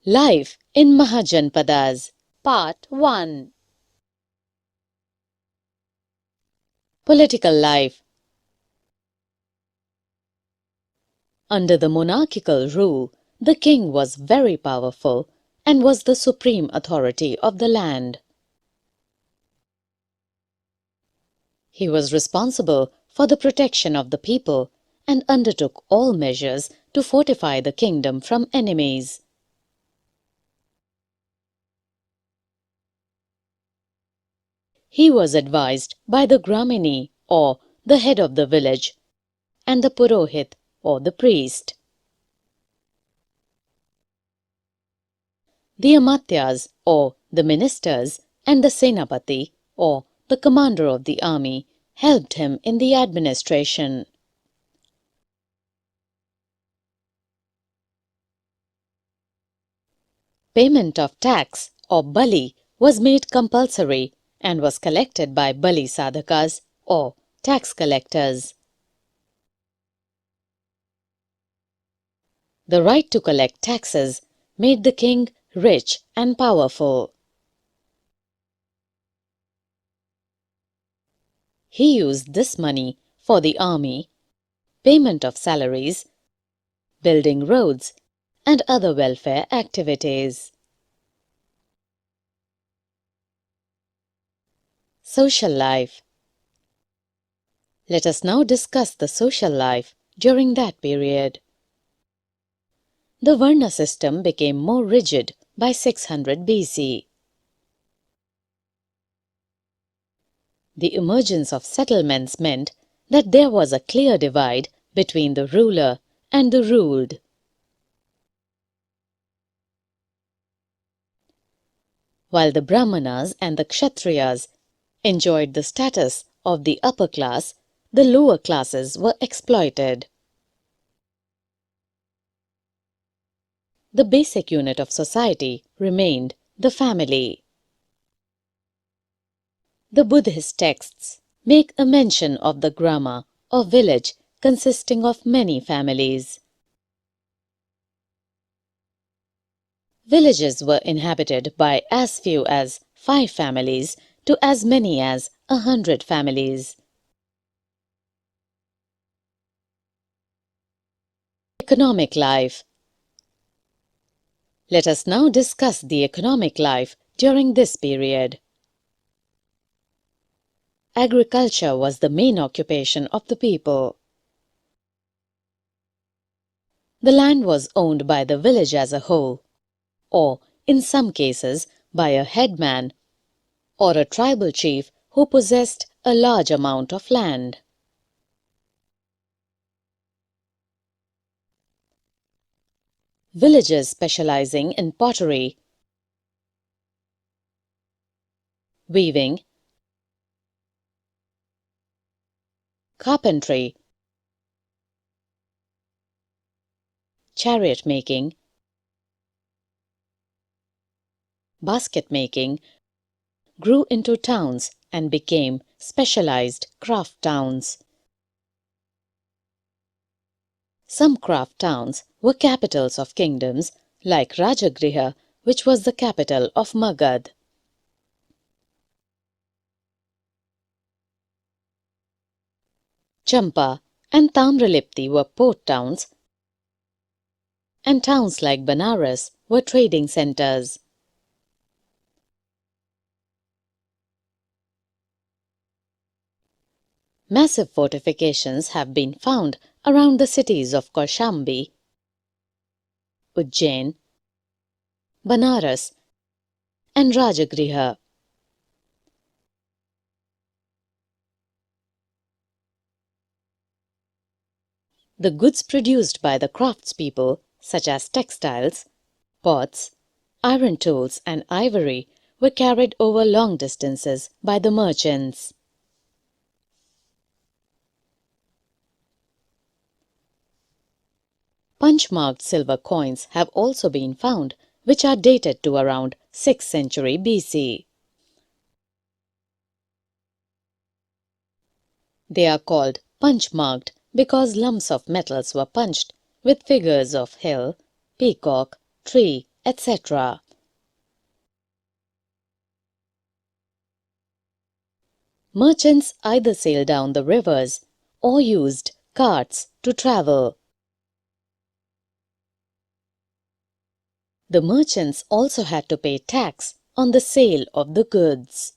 Life in Mahajanapadas, Part 1. Political life. Under the monarchical rule, the king was very powerful and was the supreme authority of the land. He was responsible for the protection of the people and undertook all measures to fortify the kingdom from enemies. He was advised by the Gramini, or the head of the village, and the Purohit, or the priest. The Amatyas, or the ministers, and the Senapati, or the commander of the army, helped him in the administration. Payment of tax, or bali, was made compulsory and was collected by bali sadhakas, or tax collectors. The right to collect taxes made the king rich and powerful. He used this money for the army, payment of salaries, building roads, and other welfare activities. Social life. Let us now discuss the social life during that period. The Varna system became more rigid by 600 BC. The emergence of settlements meant that there was a clear divide between the ruler and the ruled. While the Brahmanas and the Kshatriyas enjoyed the status of the upper class, the lower classes were exploited. The basic unit of society remained the family. The Buddhist texts make a mention of the grama, or village, consisting of many families. Villages were inhabited by as few as 5 families to as many as 100 families. Economic life. Let us now discuss the economic life during this period. Agriculture was the main occupation of the people. The land was owned by the village as a whole, or in some cases by a headman or a tribal chief who possessed a large amount of land. Villages specializing in pottery, weaving, carpentry, chariot making, basket making grew into towns and became specialized craft towns. Some craft towns were capitals of kingdoms like Rajagriha, which was the capital of Magad. Champa and Tamralipti were port towns, and towns like Banaras were trading centers. Massive fortifications have been found around the cities of Kaushambi, Ujjain, Banaras, and Rajagriha. The goods produced by the craftspeople, such as textiles, pots, iron tools, and ivory, were carried over long distances by the merchants. Punch-marked silver coins have also been found, which are dated to around 6th century BC. They are called punch-marked because lumps of metals were punched with figures of hill, peacock, tree, etc. Merchants either sailed down the rivers or used carts to travel. The merchants also had to pay tax on the sale of the goods.